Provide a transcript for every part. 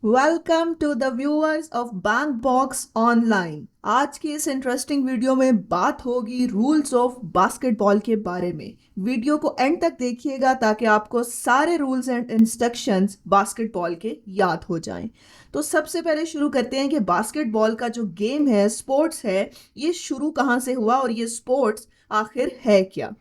Welcome to the viewers of bank box online. आज की इस इंटरेस्टिंग वीडियो में बात होगी रूल्स ऑफ बास्केटबॉल के बारे में। वीडियो को एंड तक देखिएगा ताकि आपको सारे रूल्स एंड इंस्ट्रक्शंस बास्केटबॉल के याद हो जाएं। तो सबसे पहले शुरू करते हैं कि बास्केटबॉल का जो गेम है, स्पोर्ट्स है, ये शुरू कहाँ से हुआ और ये स्पोर्ट्स आखिर है क्या।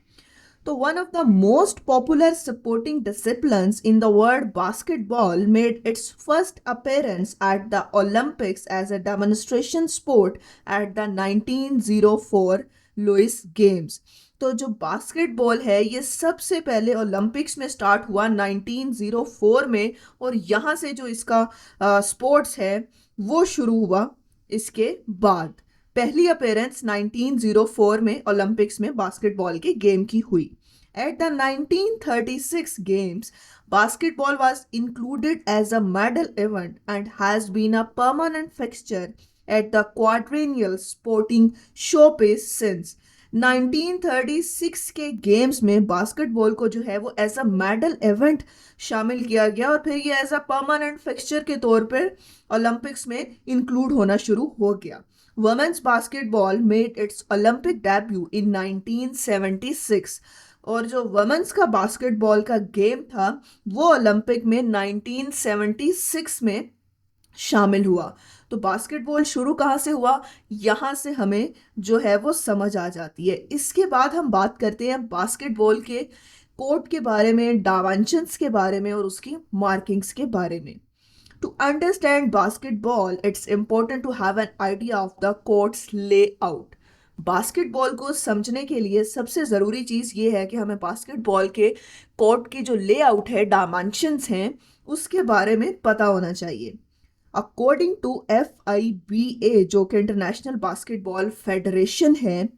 So, one of the most popular supporting disciplines in the world, basketball, made its first appearance at the Olympics as a demonstration sport at the 1904 Louis games. तो जो बास्केटबॉल है ये सबसे पहले ओलंपिक्स में स्टार्ट हुआ 1904 में, और यहाँ से जो इसका स्पोर्ट्स है वो शुरू हुआ। इसके बाद पहली अपेयरेंस 1904 में ओलंपिक्स में बास्केटबॉल के गेम की हुई। At the 1936 games basketball was included as a medal event and has been a permanent fixture at the quadrennial sporting showpiece since 1936 के गेम्स में बास्केटबॉल को जो है वो एज अ मेडल इवेंट शामिल किया गया और फिर ये एज अ परमानेंट फिक्सचर के तौर पर ओलंपिक्स में इंक्लूड होना शुरू हो गया। Women's basketball made its Olympic debut in 1976, और जो वुमेन्स का बास्केटबॉल का गेम था वो ओलंपिक में 1976 में शामिल हुआ। तो बास्केटबॉल शुरू कहाँ से हुआ, यहाँ से हमें जो है वो समझ आ जाती है। इसके बाद हम बात करते हैं बास्केटबॉल के कोर्ट के बारे में, डायमेंशंस के बारे में और उसकी मार्किंग्स के बारे में। To understand basketball, it's important to have an idea of the court's layout. Basketball को समझने के लिए सबसे ज़रूरी चीज़ ये है कि हमें बास्केटबॉल के कोर्ट की जो लेआउट है, डायमेंशंस हैं, उसके बारे में पता होना चाहिए। अकॉर्डिंग टू FIBA, जो कि इंटरनेशनल बास्केटबॉल फेडरेशन है,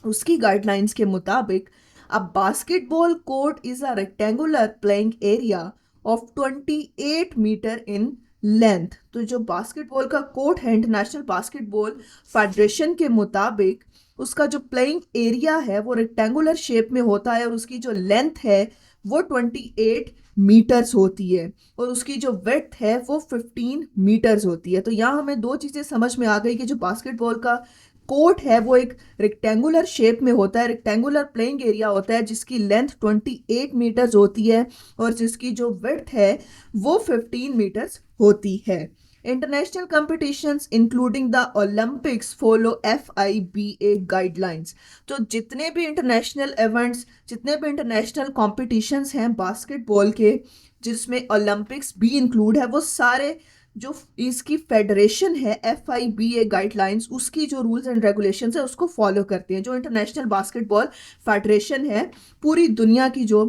उसकी गाइडलाइंस के मुताबिक a basketball court is a rectangular playing area of 28 metre in length. तो जो बास्केटबॉल का कोर्ट है इंटरनेशनल बास्केटबॉल फेडरेशन के मुताबिक, उसका जो प्लेइंग एरिया है वो रेक्टेंगुलर शेप में होता है और उसकी जो लेंथ है वो 28 मीटर्स होती है और उसकी जो विड्थ है वो 15 मीटर्स होती है। तो यहाँ हमें दो चीज़ें समझ में आ गई कि जो बास्केटबॉल का कोर्ट है वो एक रेक्टेंगुलर शेप में होता है, रेक्टेंगुलर प्लेइंग एरिया होता है जिसकी लेंथ 28 मीटर्स होती है और जिसकी जो विड्थ है वो 15 मीटर्स होती है। International competitions including the Olympics follow FIBA guidelines. तो जितने भी इंटरनेशनल इवेंट्स, जितने भी इंटरनेशनल कॉम्पिटिशन्स हैं बास्केटबॉल के, जिसमें ओलंपिक्स भी इंक्लूड है, वो सारे जो इसकी फेडरेशन है FIBA गाइडलाइंस, उसकी जो रूल्स एंड रेगुलेशंस है उसको फॉलो करते हैं। जो इंटरनेशनल बास्केटबॉल फेडरेशन है, पूरी दुनिया की जो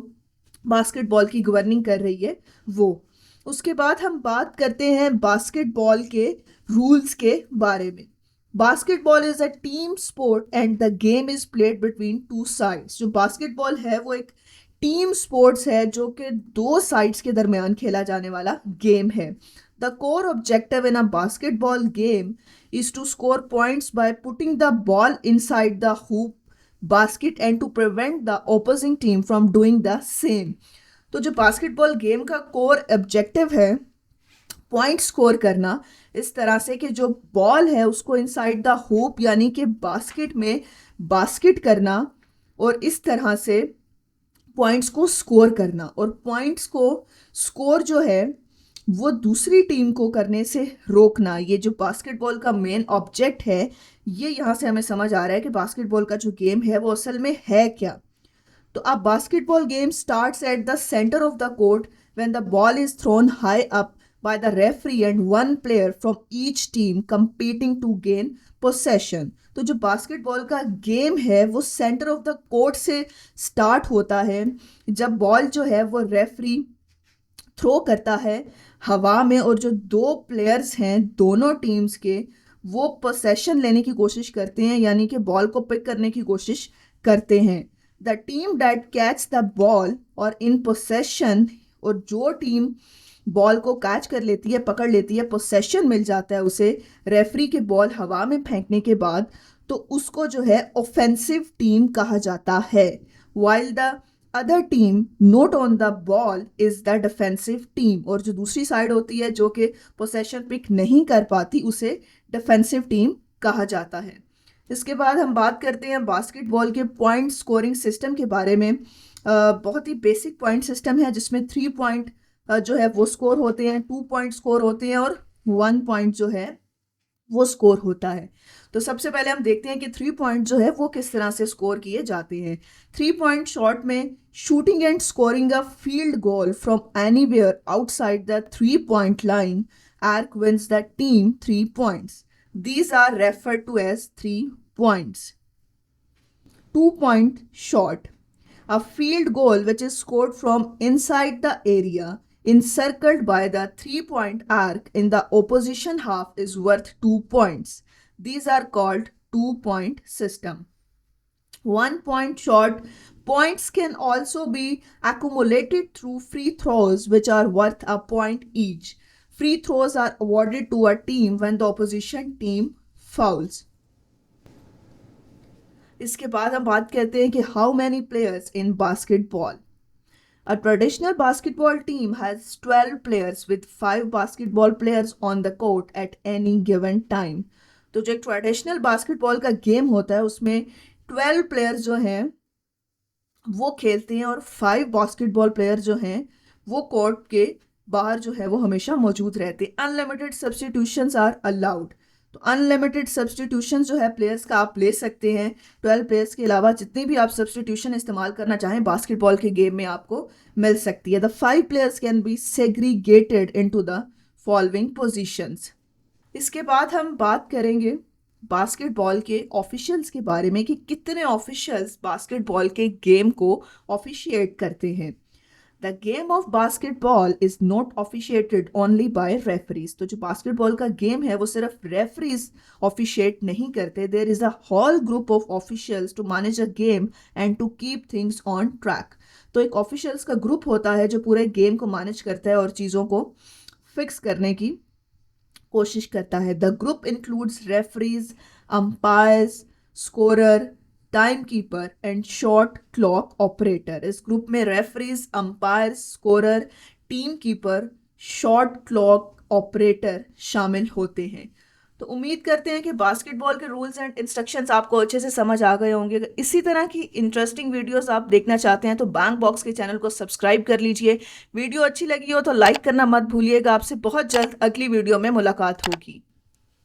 बास्केटबॉल की गवर्निंग कर रही है वो। उसके बाद हम बात करते हैं बास्केटबॉल के रूल्स के बारे में। Basketball is a team sport and the game is played between two sides. जो बास्केटबॉल है वो एक टीम स्पोर्ट्स है जो कि दो साइड्स के दरमियान खेला जाने वाला गेम है। The core objective in a basketball game is to score points by putting the ball inside the hoop basket and to prevent the opposing team from doing the same। तो जो basketball game का core objective है point score करना, इस तरह से कि जो बॉल है उसको इनसाइड द होप यानी कि बास्केट में बास्केट करना और इस तरह से पॉइंट्स को स्कोर करना। और पॉइंट्स को स्कोर जो है वो दूसरी टीम को करने से रोकना, ये जो बास्केटबॉल का मेन ऑब्जेक्ट है। ये यहाँ से हमें समझ आ रहा है कि बास्केटबॉल का जो गेम है वो असल में है क्या। तो अब basketball game starts at the centre of the court when the ball is throne high up by the referee and one player from each team competing to gain possession। तो जो बास्केटबॉल का गेम है वो centre of the court से start होता है जब ball जो है वो रेफरी थ्रो करता है हवा में और जो दो प्लेयर्स हैं दोनों टीम्स के वो पोसेशन लेने की कोशिश करते हैं, यानी कि बॉल को पिक करने की कोशिश करते हैं। The team that catch the ball और इन पोसेशन, और जो टीम बॉल को कैच कर लेती है, पकड़ लेती है, पोसेशन मिल जाता है उसे रेफरी के बॉल हवा में फेंकने के बाद, तो उसको जो है ऑफेंसिव टीम कहा जाता है। While the other team note on the ball is the defensive team, और जो दूसरी साइड होती है जो कि पोसेशन पिक नहीं कर पाती उसे डिफेंसिव टीम कहा जाता है। इसके बाद हम बात करते हैं बास्केटबॉल के पॉइंट स्कोरिंग सिस्टम के बारे में। बहुत ही बेसिक पॉइंट सिस्टम है जिसमें 3 पॉइंट जो है वो स्कोर होते हैं, 2 पॉइंट स्कोर होते हैं और 1 पॉइंट जो है वो स्कोर होता है। तो सबसे पहले हम देखते हैं कि 3 पॉइंट जो है वो किस तरह से स्कोर किए जाते हैं। 3 पॉइंट शॉट में shooting and scoring a field goal from anywhere outside the 3 point line arc wins the team 3 points. These are referred to as 3 points. 2 point shot. A field goal which is scored from inside the area encircled by the 3 point arc in the opposition half is worth 2 points. These are called 2 point system. 1 point shot. Points can also be accumulated through free throws which are worth a point each. Free throws are awarded to a team when the opposition team fouls. इसके बाद हम बात करते हैं कि how many players in basketball. A traditional basketball team has 12 players with 5 basketball players on the court at any given time. तो जो एक ट्रेडिशनल बास्केटबॉल का गेम होता है उसमें 12 प्लेयर्स जो हैं वो खेलते हैं और 5 बास्केटबॉल प्लेयर जो हैं वो कोर्ट के बाहर जो है वो हमेशा मौजूद रहते हैं। Unlimited substitutions are allowed. तो अनलिमिटेड सब्सटीट्यूशन जो है प्लेयर्स का आप ले सकते हैं। 12 प्लेयर्स के अलावा जितनी भी आप सब्सटीट्यूशन इस्तेमाल करना चाहें बास्केटबॉल के गेम में आपको मिल सकती है। The 5 players can be segregated into the following positions. इसके बाद हम बात करेंगे बास्केटबॉल के ऑफिशियल्स के बारे में कि कितने ऑफिशियल्स बास्केटबॉल के गेम को ऑफिशिएट करते हैं। The game of basketball is not officiated only by referees. तो जो बास्केटबॉल का गेम है वो सिर्फ रेफरीज ऑफिशिएट नहीं करते। There is a whole group of officials to manage a game and to keep things on track. तो एक ऑफिशियल्स का ग्रुप होता है जो पूरे गेम को मैनेज करता है और चीज़ों को फिक्स करने की कोशिश करता है। The group includes referees, umpires, scorer, time keeper and shot clock operator. इस ग्रुप में referees, umpire, scorer, team keeper, shot clock operator शामिल होते हैं। तो उम्मीद करते हैं कि बास्केटबॉल के रूल्स एंड इंस्ट्रक्शंस आपको अच्छे से समझ आ गए होंगे। अगर इसी तरह की इंटरेस्टिंग वीडियोस आप देखना चाहते हैं तो बैंक बॉक्स के चैनल को सब्सक्राइब कर लीजिए। वीडियो अच्छी लगी हो तो लाइक करना मत भूलिएगा। आपसे बहुत जल्द अगली वीडियो में मुलाकात होगी।